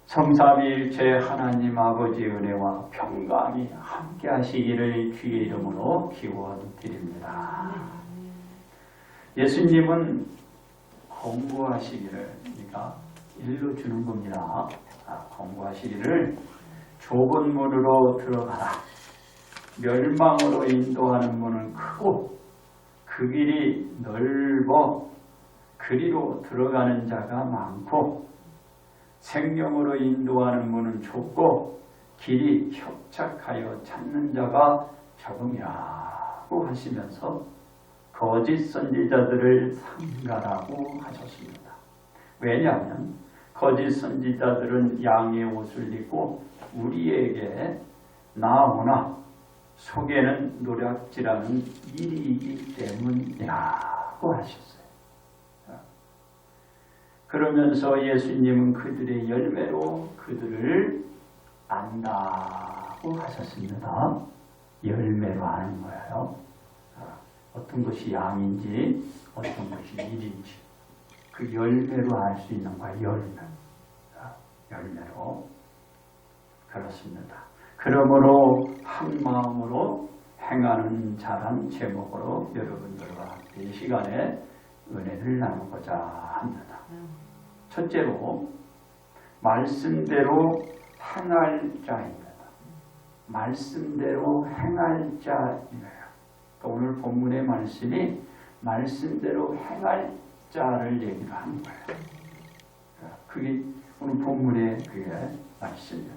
성삼위일체 하나님 아버지의 은혜와 평강이 함께 하시기를 주의 이름으로 기원드립니다. 예수님은 공부하시기를, 그러니까 일로 주는 겁니다. 공부하시기를 좁은 문으로 들어가라. 멸망으로 인도하는 문은 크고 그 길이 넓어 그리로 들어가는 자가 많고 생명으로 인도하는 문은 좁고 길이 협착하여 찾는 자가 적음이라고 하시면서 거짓 선지자들을 삼가라고 하셨습니다. 왜냐하면 거짓 선지자들은 양의 옷을 입고 우리에게 나오나 속에는 노략질하는 일이기 때문이라고 하셨어요. 그러면서 예수님은 그들의 열매로 그들을 안다고 하셨습니다. 열매로 아는 거예요. 어떤 것이 양인지 어떤 것이 일인지 그 열매로 알 수 있는 거예요. 열매로. 그렇습니다. 그러므로 한 마음으로 행하는 자란 제목으로 여러분들과 함께 이 시간에 은혜를 나누고자 합니다. 첫째로 말씀대로 행할 자입니다. 말씀대로 행할 자이에요. 오늘 본문의 말씀이 말씀대로 행할 자를 얘기를 하는 거예요. 그게 오늘 본문의 그게 말씀이에요.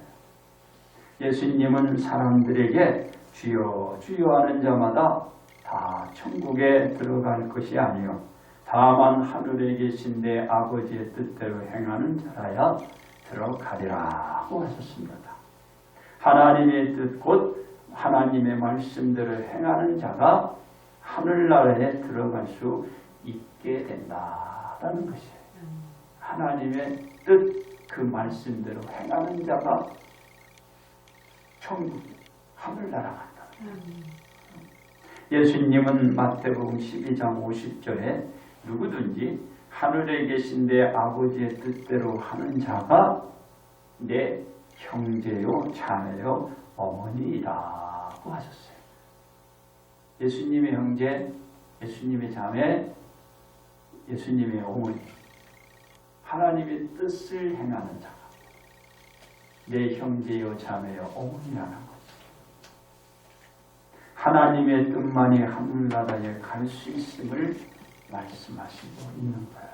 예수님은 사람들에게 주여 주여 하는 자마다 다 천국에 들어갈 것이 아니요 다만 하늘에 계신 내 아버지의 뜻대로 행하는 자라야 들어가리라고 하셨습니다. 하나님의 뜻 곧 하나님의 말씀대로 행하는 자가 하늘나라에 들어갈 수 있게 된다라는 것이에요. 하나님의 뜻 그 말씀대로 행하는 자가 천국 하늘나라 간다. 예수님은 마태복음 12장 50절에 누구든지 하늘에 계신 내 아버지의 뜻대로 하는 자가 내 형제요 자매요 어머니라고 하셨어요. 예수님의 형제, 예수님의 자매, 예수님의 어머니, 하나님의 뜻을 행하는 자가 내 형제요 자매요 어머니라는 거지. 하나님의 뜻만이 하늘나라에 갈 수 있음을 말씀하시고 있는 거예요.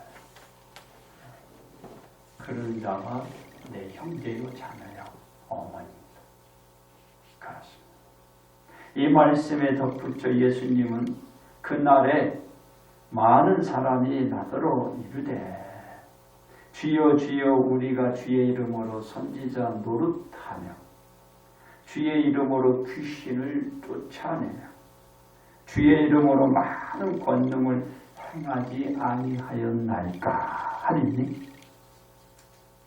그런 자가 내 형제요 자매요 어머니입니다. 그렇습니다. 이 말씀에 덧붙여 예수님은 그날에 많은 사람이 나더러 이르되 주여 주여 우리가 주의 이름으로 선지자 노릇하며 주의 이름으로 귀신을 쫓아내며 주의 이름으로 많은 권능을 행하지 아니하였나이까 하리니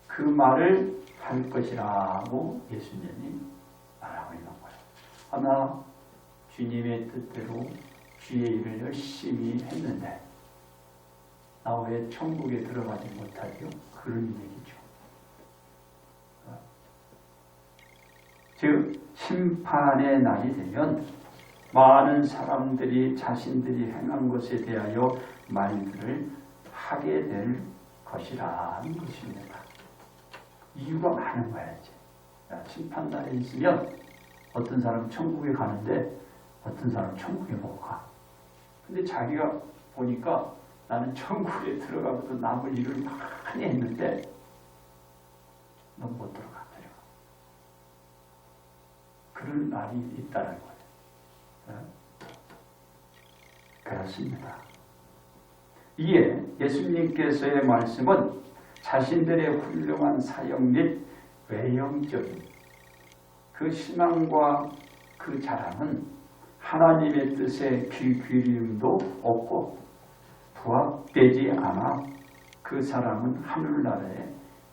그 말을 할 것이라고 예수님이 말하고 있는 거예요. 하나 주님의 뜻대로 주의 일을 열심히 했는데 나 왜 천국에 들어가지 못하죠? 그런 얘기죠. 즉 심판의 날이 되면 많은 사람들이 자신들이 행한 것에 대하여 말들을 하게 될 것이라는 것입니다. 이유가 많은 거야 이제. 심판날에 있으면 어떤 사람은 천국에 가는데 어떤 사람은 천국에 못 가. 근데 자기가 보니까 나는 천국에 들어가고도 남을 일을 많이 했는데 넌 못 들어가. 그런 날이 있다는 거예요. 그렇습니다. 이에 예수님께서의 말씀은 자신들의 훌륭한 사역 및 외형적인 그 신앙과 그 자랑은 하나님의 뜻에 귀 기울임도 없고 부합되지 않아 그 사람은 하늘나라에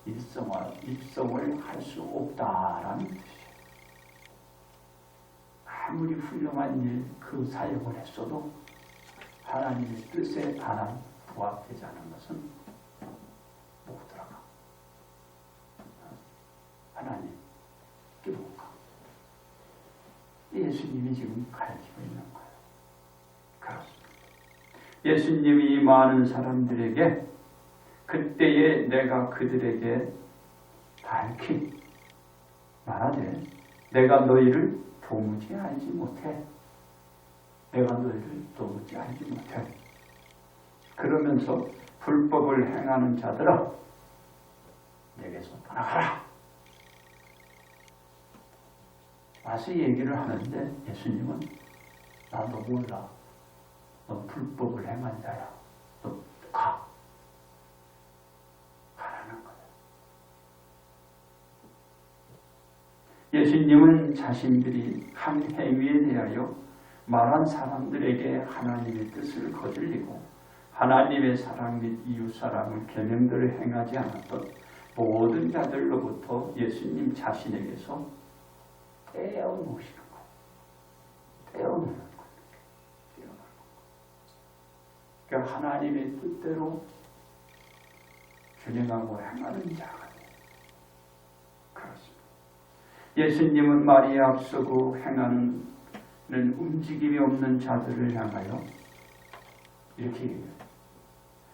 입성을 할 수 없다라는 뜻이에요. 아무리 훌륭한 일, 그 사역을 했어도 하나님의 뜻에 반한 부합되지 않은 것은 못 들어가. 예수님이 지금 가르치고 있는 거예요. 그렇습니다. 예수님이 많은 사람들에게 그때에 내가 그들에게 밝히 말하되 내가 너희를 도무지 알지 못해. 내가 너희를 도무지 알지 못해. 그러면서 불법을 행하는 자들아 내게서 떠나가라. 와서 얘기를 하는데 예수님은 나도 몰라. 너 불법을 행한 자야. 너 가. 가라는 거예요. 예수님은 자신들이 한 행위에 대하여 말한 사람들에게 하나님의 뜻을 거슬리고 하나님의 사랑 및 이웃사랑을 계명들을 행하지 않았던 모든 자들로부터 예수님 자신에게서 떼어놓으시는 것. 떼어놓는 것. 그러니까 하나님의 뜻대로 균형하고 행하는 자가 돼요. 그렇습니다. 예수님은 말이 앞서고 행하는 움직임이 없는 자들을 향하여 이렇게 얘기해요.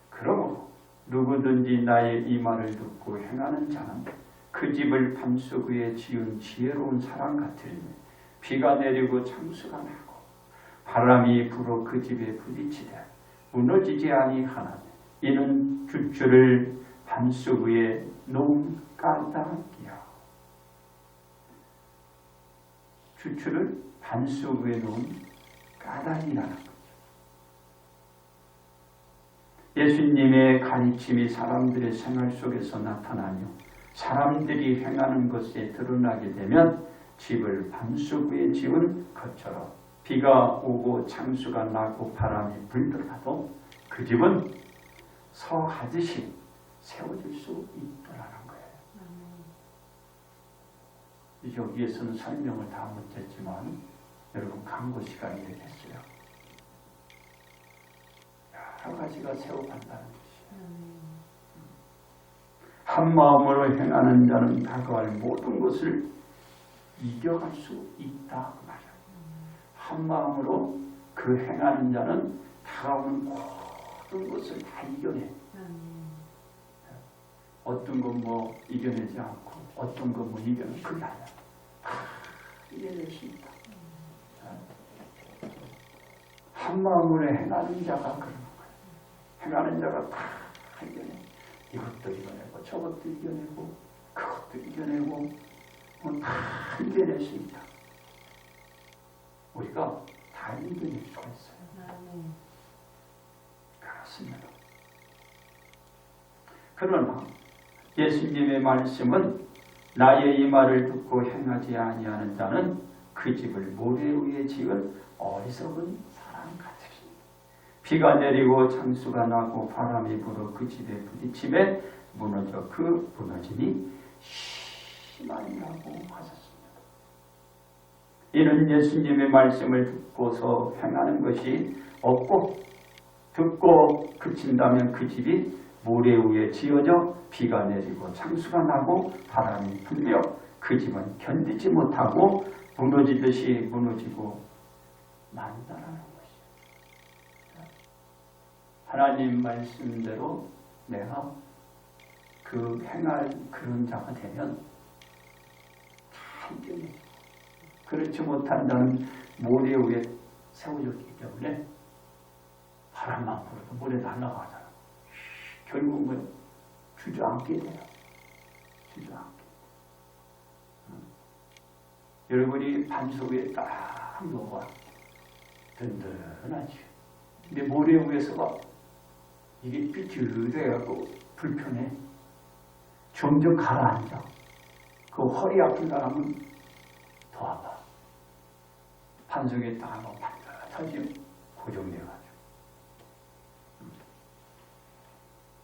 그러므로 누구든지 나의 이 말을 듣고 행하는 자는 그 집을 반석 위에 지은 지혜로운 사람 같으니 비가 내리고 창수가 나고 바람이 불어 그 집에 부딪히되 무너지지 아니하나니 이는 주추를 반석 위에 놓은 까닭이야. 주추를 반석 위에 놓은 까닭이라는 거죠. 예수님의 가르침이 사람들의 생활 속에서 나타나며 사람들이 행하는 것에 드러나게 되면 집을 반석 위에 지은 것처럼 비가 오고 창수가 나고 바람이 불더라도 그 집은 서하듯이 세워질 수 있더라는 거예요. 여기에서는 설명을 다 못했지만 여러분 강고 시간이 되겠어요. 여러 가지가 세워간다는 것이에요. 한 마음으로 행하는 자는 다가갈 모든 것을 이겨갈 수 있다 그 말이에요. 한 마음으로 그 행하는 자는 다가오는 모든 것을 다 이겨내. 어떤 건 뭐 이겨내지 않고 어떤 건 뭐 이겨내 그게 아니야. 다 이겨낼 수 있다. 한 마음으로 행하는 자가 그런 거예요. 행하는 자가 다 이겨내. 이것도 이겨내고 저것도 이겨내고 그것도 이겨내고 다 이겨낼 수 있다. 우리가 다 이겨낼 수가 있어요. 그렇습니다. 그러나 예수님의 말씀은 나의 이 말을 듣고 행하지 아니하는 자는 그 집을 모래 위에 지은 어리석은 사람 같으니 비가 내리고 창수가 나고 바람이 불어 그 집에 부딪힘에 무너져 그 무너짐이 심하니라고 하셨습니다. 이는 예수님의 말씀을 듣고서 행하는 것이 없고 듣고 그친다면 그 집이 모래 위에 지어져 비가 내리고 창수가 나고 바람이 불며 그 집은 견디지 못하고 무너지듯이 무너지고 만다라는 것이에요. 하나님 말씀대로 내가 그 행할 그런 자가 되면 다 이겨내. 그렇지 못한 자는 모래 위에 세워졌기 때문에 바람만 불어도 모래 날아가잖아. 결국은 주저앉게 돼요. 주저앉게. 여러분이 반석 위에 딱 놓아 든든하지. 근데 모래 위에서가 이게 삐뚤해갖고 불편해. 점점 가라앉아. 그 허리 아픈 사람은 더 아파. 반석에 딱 놓아 반듯하지 고정돼가지고.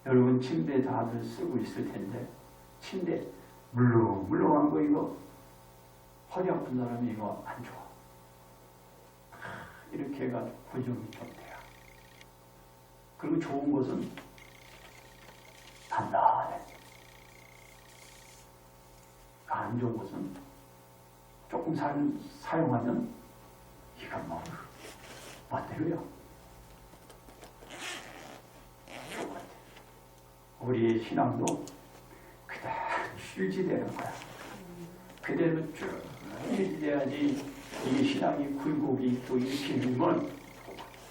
여러분 침대 다들 쓰고 있을 텐데 침대 물렁물렁한 거 이거 허리 아픈 사람이 이거 안 좋아. 이렇게 해가지고 고정이 좀 돼요. 그리고 좋은 것은 단단해. 안 좋은 것은 조금 사용하면 이가 뭐 맞대로요. 우리의 신앙도 그대로 유지되는 거야. 그대로 쭉 유지돼야지 이 신앙이 굴곡이 또 일으키는 건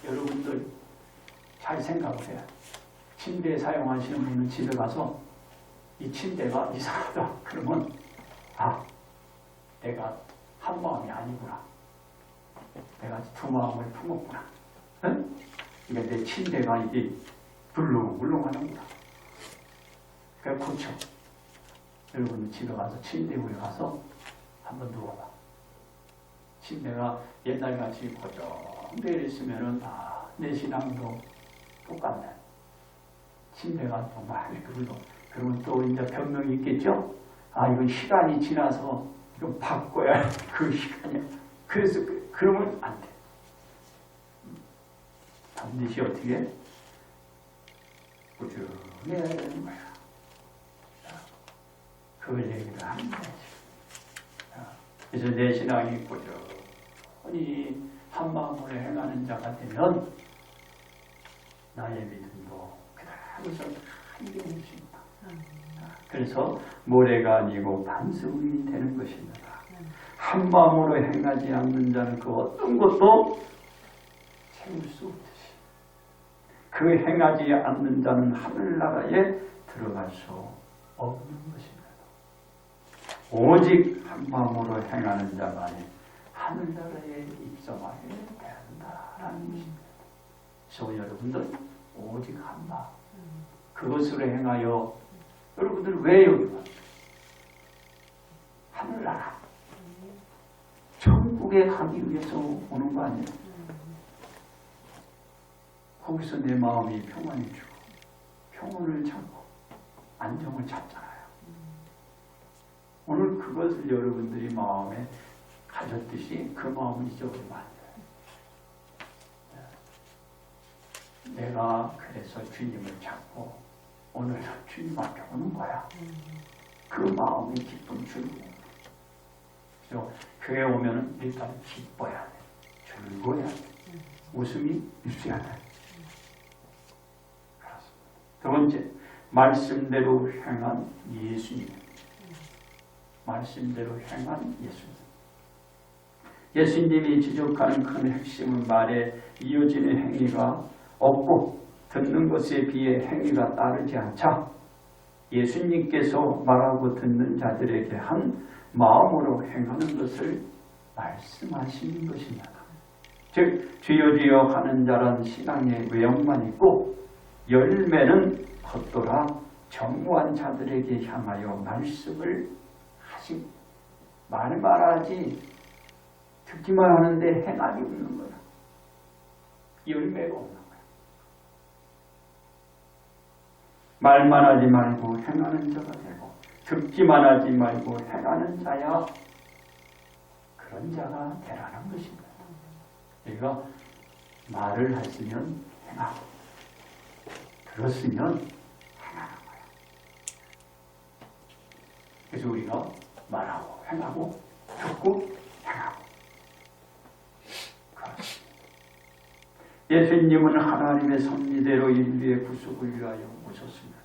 여러분들 잘 생각을 해요. 침대 사용하시는 분은 집에 가서 이 침대가 이상하다 그러면 내가 한 마음이 아니구나. 내가 두 마음을 품었구나. 응? 그러니까 내 침대가 이게 물렁물렁하는구나. 그래 고쳐. 여러분 집에 가서 침대 위에 가서 한번 누워봐. 침대가 옛날같이 고정되어 있으면은 내 신앙도 똑같네. 침대가 정말 그러면 또 이제 변명이 있겠죠? 이건 시간이 지나서 이거 바꿔야 그 시간이야. 그래서 그러면 안 돼. 반드시 어떻게 꾸준해야 되는 거야. 그걸 얘기를 하는 거지. 그래서 내 신앙이 꾸준히 한 마음으로 행하는 자가 되면 나의 믿음도 그대로 한결같습니다. 그래서 모래가 아니고 반석이 되는 것입니다. 한 마음으로 행하지 않는 자는 그 어떤 것도 채울 수 없듯이 그 행하지 않는 자는 하늘나라에 들어갈 수 없는 것입니다. 오직 한 마음으로 행하는 자만이 하늘나라에 입성하게 된다라는 것입니다. 그래서 여러분들 오직 한 마음 그것으로 행하여 여러분들 왜 여기 왔어요? 하늘나라 천국에 가기 위해서 오는 거 아니에요? 거기서 내 마음이 평안해지고 평온을 찾고 안정을 찾잖아요. 오늘 그것을 여러분들이 마음에 가졌듯이 그 마음을 잊어버리면 안 돼요. 내가 그래서 주님을 찾고 오늘 주님 앞에 오는 거야. 그 마음이 기쁨 즐거움. 그래서 교회 오면은 일단 기뻐야 돼. 즐거워야 돼. 웃음이 있어야 돼. 그렇습니다. 두 번째, 말씀대로 행한 예수님. 말씀대로 행한 예수님. 예수님이 지적하는 큰 핵심은 말에 이어지는 행위가 없고 듣는 것에 비해 행위가 따르지 않자 예수님께서 말하고 듣는 자들에게 한 마음으로 행하는 것을 말씀하시는 것입니다. 즉 주여 주여 하는 자란 신앙의 외형만 있고 열매는 겉돌아 정무한 자들에게 향하여 말씀을 하신 말만 하지 듣기만 하는데 행함이 없는 거야. 열매가 없는 거야. 말만 하지 말고 행하는 자가 되고 듣기만 하지 말고 행하는 자야 그런 자가 되라는 것입니다. 우리가 말을 했으면 행하고 들었으면 행하는 거야. 그래서 우리가 말하고 행하고 듣고 행하고 그렇습니다. 예수님은 하나님의 섭리대로 인류의 구속을 위하여 오셨습니다.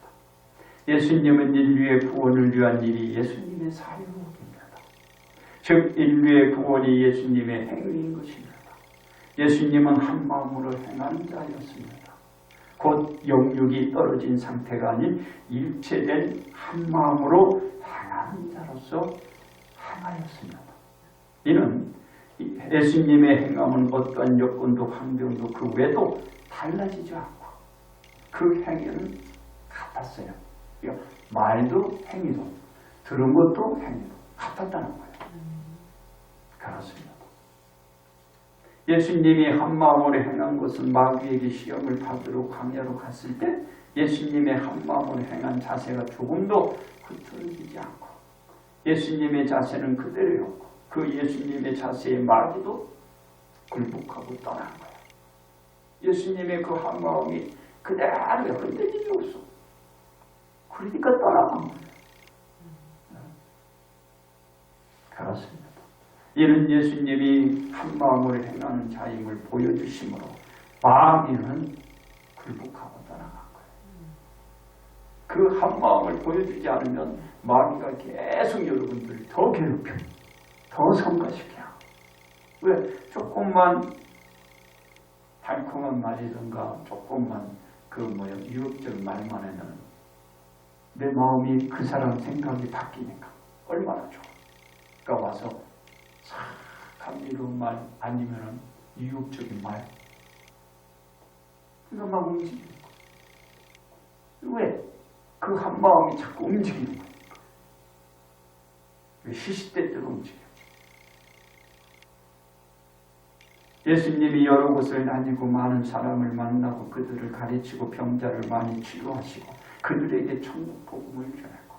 예수님은 인류의 구원을 위한 일이 예수님의 사역입니다. 즉 인류의 구원이 예수님의 행위인 것입니다. 예수님은 한 마음으로 행하는 자였습니다. 곧 영육이 떨어진 상태가 아닌 일체된 한 마음으로 행하는 자로서 행하였습니다. 이는 예수님의 행함은 어떠한 여건도 환경도 그 외에도 달라지지 않고 그 행위는 같았어요. 그러니까 말도 행위도 들은 것도 행위도 같았다는 거예요. 그렇습니다. 예수님이 한 마음으로 행한 것은 마귀에게 시험을 받으러 광야로 갔을 때 예수님의 한 마음으로 행한 자세가 조금도 흐트러지지 않고 예수님의 자세는 그대로였고 그 예수님의 자세에 마귀도 굴복하고 떠난 거예요. 예수님의 그 한 마음이 그대로 흔들리지 없어. 그러니까 떠나간 거예요. 그렇습니다. 이는 예수님이 한 마음으로 행하는 자임을 보여주심으로 마귀는 굴복하고 떠나간 거예요. 그 한 마음을 보여주지 않으면 마귀가 계속 여러분들을 더 괴롭혀, 더 성가시켜. 왜? 조금만 달콤한 말이든가 조금만 유혹적 말만 해도 내 마음이 그 사람 생각이 바뀌니까 얼마나 좋아. 그러니까 와서 착한 미로운 말 아니면은 유혹적인 말 그러니까 막 움직이는 거야. 왜? 그 한 마음이 자꾸 움직이는 거니까. 시시때때로 움직여. 예수님이 여러 곳을 다니고 많은 사람을 만나고 그들을 가르치고 병자를 많이 치료하시고 그들에게 천국 복음을 전하고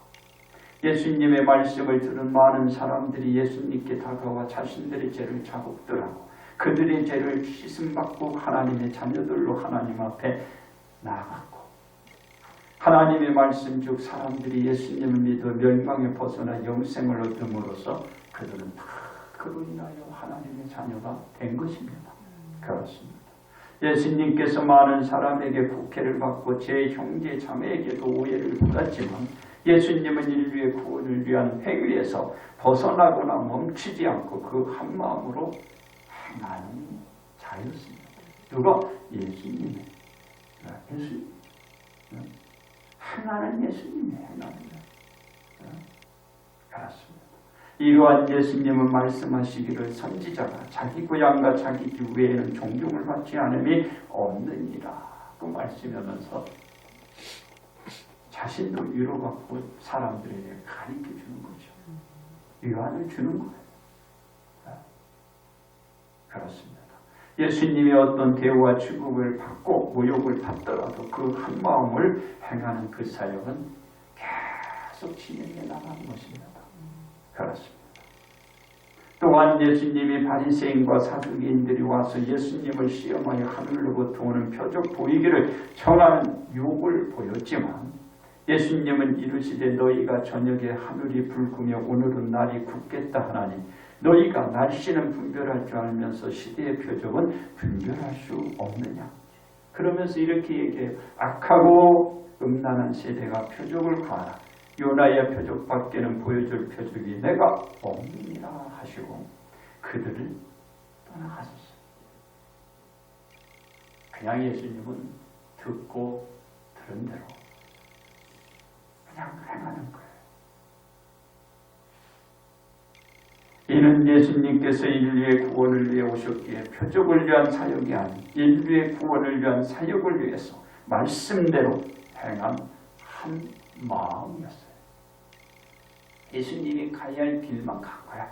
예수님의 말씀을 들은 많은 사람들이 예수님께 다가와 자신들의 죄를 자복들하고 그들의 죄를 씻음받고 하나님의 자녀들로 하나님 앞에 나아갔고 하나님의 말씀 즉 사람들이 예수님을 믿어 멸망에 벗어나 영생을 얻음으로써 그들은 다 그로 인하여 하나님의 자녀가 된 것입니다. 그렇습니다. 예수님께서 많은 사람에게 국회를 받고 제 형제 자매에게도 오해를 받았지만 예수님은 인류의 구원을 위한 행위에서 벗어나거나 멈추지 않고 그 한 마음으로 행하는 자였습니다. 누가? 예수님이. 예수님. 행하는 예수님이 행하는 거예요. 그렇습니다. 이러한 예수님은 말씀하시기를 선지자가 자기 고향과 자기 집 외에는 존경을 받지 않음이 없느니라 그 말씀하면서 자신도 위로받고 사람들에게 가르쳐주는 거죠. 위안을 주는 거예요. 그렇습니다. 예수님이 어떤 대우와 축복을 받고 모욕을 받더라도 그 한 마음을 행하는 그 사역은 계속 진행해 나가는 것입니다. 그렇습니다. 또한 예수님이 바리새인과 사두개인들이 와서 예수님을 시험하여 하늘로부터 오는 표적 보이기를 청하는 욕을 보였지만 예수님은 이르시되 너희가 저녁에 하늘이 붉으며 오늘은 날이 굳겠다 하나니 너희가 날씨는 분별할 줄 알면서 시대의 표적은 분별할 수 없느냐. 그러면서 이렇게 얘기해요. 악하고 음란한 세대가 표적을 구하라. 요나의 표적밖에는 보여줄 표적이 내가 없느니라 하시고 그들을 떠나가셨어요. 그냥 예수님은 듣고 들은 대로 그냥 행하는 거예요. 이는 예수님께서 인류의 구원을 위해 오셨기에 표적을 위한 사역이 아닌 인류의 구원을 위한 사역을 위해서 말씀대로 행한 한 마음이었어요. 예수님이 가야 할 길만 간 거야.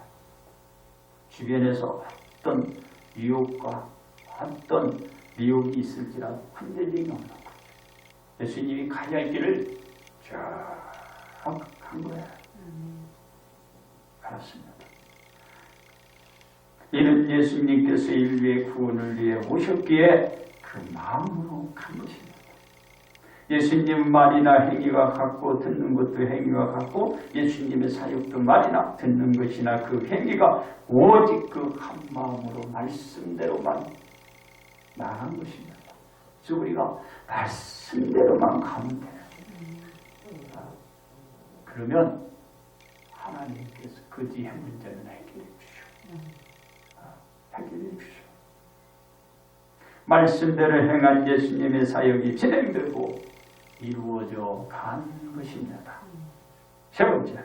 주변에서 어떤 유혹과 어떤 미혹이 있을지라도 흔들림이 없는 거예요. 예수님이 가야 할 길을 쭉 간 거야. 그렇습니다. 이는 예수님께서 인류의 구원을 위해 오셨기에 그 마음으로 간 것입니다. 예수님 말이나 행위와 같고 듣는 것도 행위와 같고 예수님의 사역도 말이나 듣는 것이나 그 행위가 오직 그 한 마음으로 말씀대로만 나간 것입니다. 그래서 우리가 말씀대로만 가면 돼요. 그러면 하나님께서 그 뒤의 문제는 해결해 주시오. 해결해 주시오. 말씀대로 행한 예수님의 사역이 진행되고 이루어져 간 것입니다. 세 번째,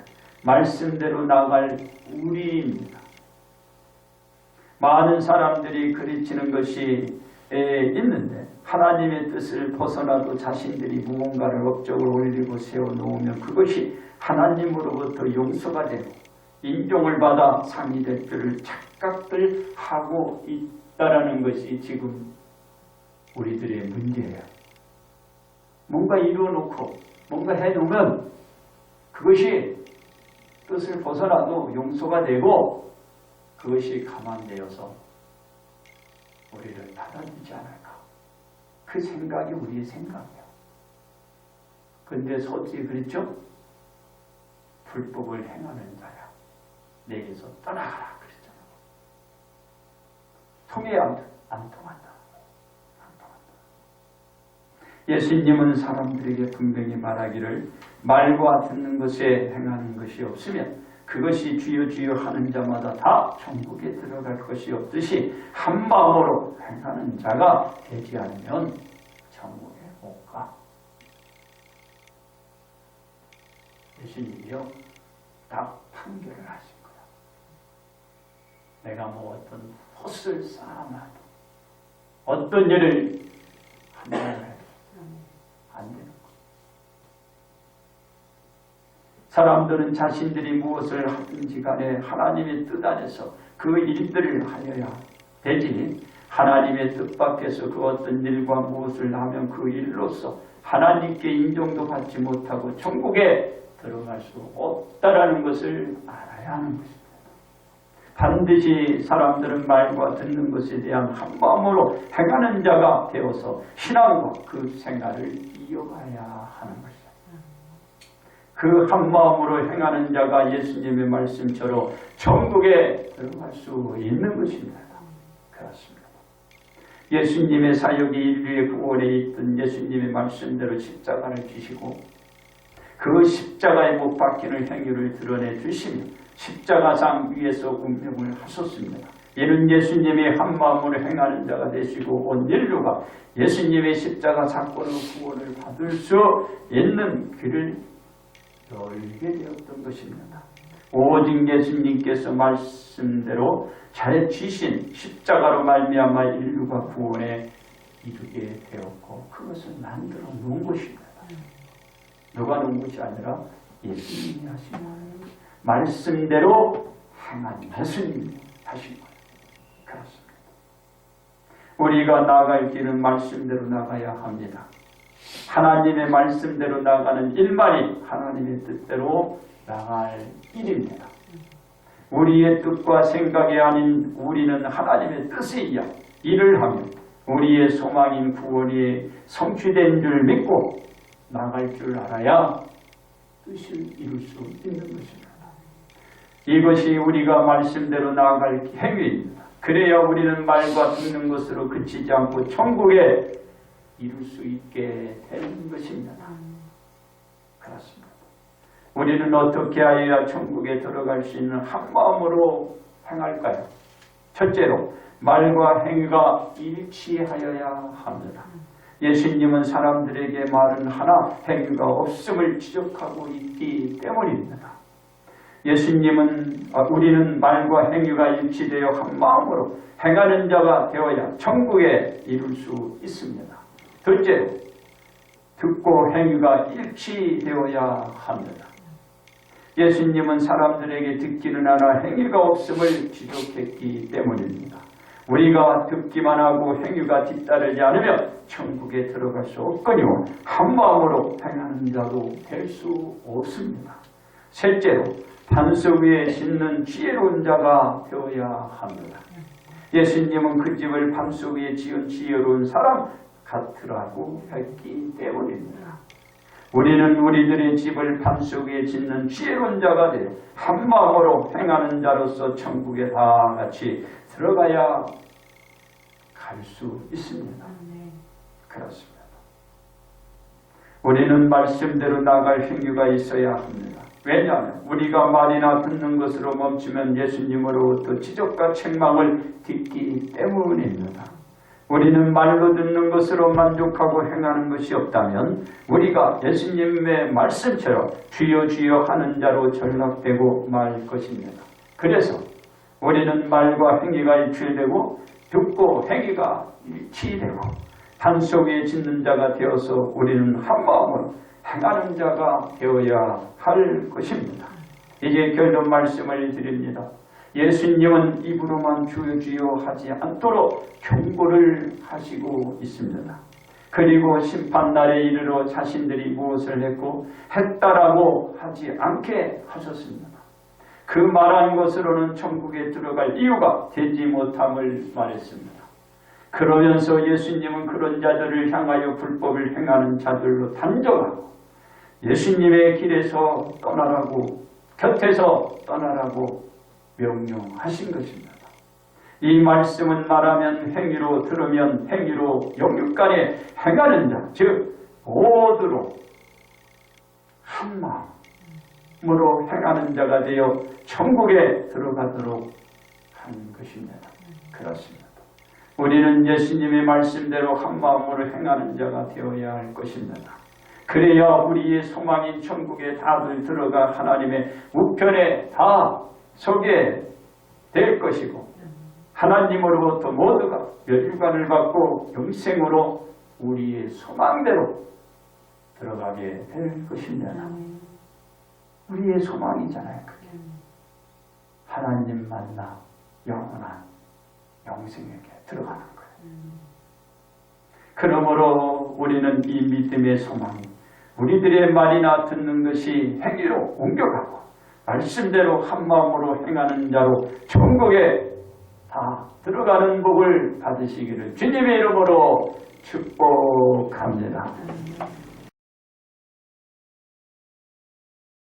말씀대로 나갈 우리입니다. 많은 사람들이 그르치는 것이 있는데 하나님의 뜻을 벗어나도 자신들이 무언가를 업적을 올리고 세워놓으면 그것이 하나님으로부터 용서가 되고 인정을 받아 상이 될 줄을 착각을 하고 있다라는 것이 지금 우리들의 문제예요. 뭔가 이루어놓고 뭔가 해놓으면 그것이 뜻을 벗어나도 용서가 되고 그것이 감안되어서 우리를 받아주지 않을까. 그 생각이 우리의 생각이야. 근데 솔직히 그랬죠? 불법을 행하는 자야. 내게서 떠나가라 그랬잖아. 통해야 안 통한다. 예수님은 사람들에게 분명히 말하기를 말과 듣는 것에 행하는 것이 없으면 그것이 주여 주여 하는 자마다 다 천국에 들어갈 것이 없듯이 한 마음으로 행하는 자가 되지 않으면 천국에 못 가. 예수님이요 딱 판결을 하신 거야. 내가 뭐 어떤 헛을 쌓아놔도 어떤 일을 한다면 안 되는 거예요. 사람들은 자신들이 무엇을 하든지 간에 하나님의 뜻 안에서 그 일들을 하여야 되지, 하나님의 뜻 밖에서 그 어떤 일과 무엇을 하면 그 일로서 하나님께 인정도 받지 못하고 천국에 들어갈 수 없다라는 것을 알아야 하는 것입니다. 반드시 사람들은 말과 듣는 것에 대한 한마음으로 행하는 자가 되어서 신앙과 그 생활을 이어가야 하는 것입니다. 그 한마음으로 행하는 자가 예수님의 말씀처럼 천국에 들어갈 수 있는 것입니다. 그렇습니다. 예수님의 사역이 인류의 구원에 있던 예수님의 말씀대로 십자가를 지시고 그 십자가에 못 박히는 행위를 드러내 주시며 십자가상 위에서 운명을 하셨습니다. 이는 예수님의 한마음으로 행하는 자가 되시고 온 인류가 예수님의 십자가 사건으로 구원을 받을 수 있는 길을 열게 되었던 것입니다. 오직 예수님께서 말씀대로 잘 지신 십자가로 말미암아 인류가 구원에 이르게 되었고 그것을 만들어 놓은 것입니다. 누가 놓은 것이 아니라 예수님이 하신 말씀대로 행한 예수님이 하신 거예요. 그렇습니다. 우리가 나아갈 길은 말씀대로 나가야 합니다. 하나님의 말씀대로 나가는 일만이 하나님의 뜻대로 나갈 일입니다. 우리의 뜻과 생각이 아닌 우리는 하나님의 뜻에 의해 일을 하며 우리의 소망인 구원이 성취된 줄 믿고 나갈 줄 알아야 뜻을 이룰 수 있는 것입니다. 이것이 우리가 말씀대로 나아갈 행위입니다. 그래야 우리는 말과 듣는 것으로 그치지 않고 천국에 이룰 수 있게 되는 것입니다. 그렇습니다. 우리는 어떻게 하여야 천국에 들어갈 수 있는 한마음으로 행할까요? 첫째로 말과 행위가 일치하여야 합니다. 예수님은 사람들에게 말은 하나 행위가 없음을 지적하고 있기 때문입니다. 우리는 말과 행위가 일치되어 한마음으로 행하는 자가 되어야 천국에 이룰 수 있습니다. 둘째로 듣고 행위가 일치되어야 합니다. 예수님은 사람들에게 듣기는 하나 행위가 없음을 지적했기 때문입니다. 우리가 듣기만 하고 행위가 뒤따르지 않으면 천국에 들어갈 수 없거니와 한마음으로 행하는 자도 될 수 없습니다. 셋째로 반석 위에 짓는 지혜로운 자가 되어야 합니다. 예수님은 그 집을 반석 위에 지은 지혜로운 사람 같으라고 했기 때문입니다. 우리는 우리들의 집을 반석 위에 짓는 지혜로운 자가 되어 한마음으로 행하는 자로서 천국에 다 같이 들어가야 갈 수 있습니다. 그렇습니다. 우리는 말씀대로 나갈 행위가 있어야 합니다. 왜냐하면 우리가 말이나 듣는 것으로 멈추면 예수님으로부터 지적과 책망을 듣기 때문입니다. 우리는 말로 듣는 것으로 만족하고 행하는 것이 없다면 우리가 예수님의 말씀처럼 주여 주여 하는 자로 전락되고 말 것입니다. 그래서 우리는 말과 행위가 일치되고 듣고 행위가 일치되고 반석 위에 짓는 자가 되어서 우리는 한마음으로 행하는 자가 되어야 할 것입니다. 이제 결론 말씀을 드립니다. 예수님은 입으로만 주여 주여 하지 않도록 경고를 하시고 있습니다. 그리고 심판날에 이르러 자신들이 무엇을 했고 했다라고 하지 않게 하셨습니다. 그 말한 것으로는 천국에 들어갈 이유가 되지 못함을 말했습니다. 그러면서 예수님은 그런 자들을 향하여 불법을 행하는 자들로 단정하고 예수님의 길에서 떠나라고 곁에서 떠나라고 명령하신 것입니다. 이 말씀은 말하면 행위로 들으면 행위로 영육간에 행하는 자, 즉 모두로 한 마음으로 행하는 자가 되어 천국에 들어가도록 하는 것입니다. 그렇습니다. 우리는 예수님의 말씀대로 한 마음으로 행하는 자가 되어야 할 것입니다. 그래야 우리의 소망인 천국에 다들 들어가 하나님의 우편에 다 서게 될 것이고 하나님으로부터 모두가 멸류관을 받고 영생으로 우리의 소망대로 들어가게 될 것입니다. 우리의 소망이잖아요. 그게. 하나님 만나 영원한 영생에게 들어가는 거예요. 그러므로 우리는 이 믿음의 소망이 우리들의 말이나 듣는 것이 행위로 옮겨가고 말씀대로 한 마음으로 행하는 자로 천국에 다 들어가는 복을 받으시기를 주님의 이름으로 축복합니다.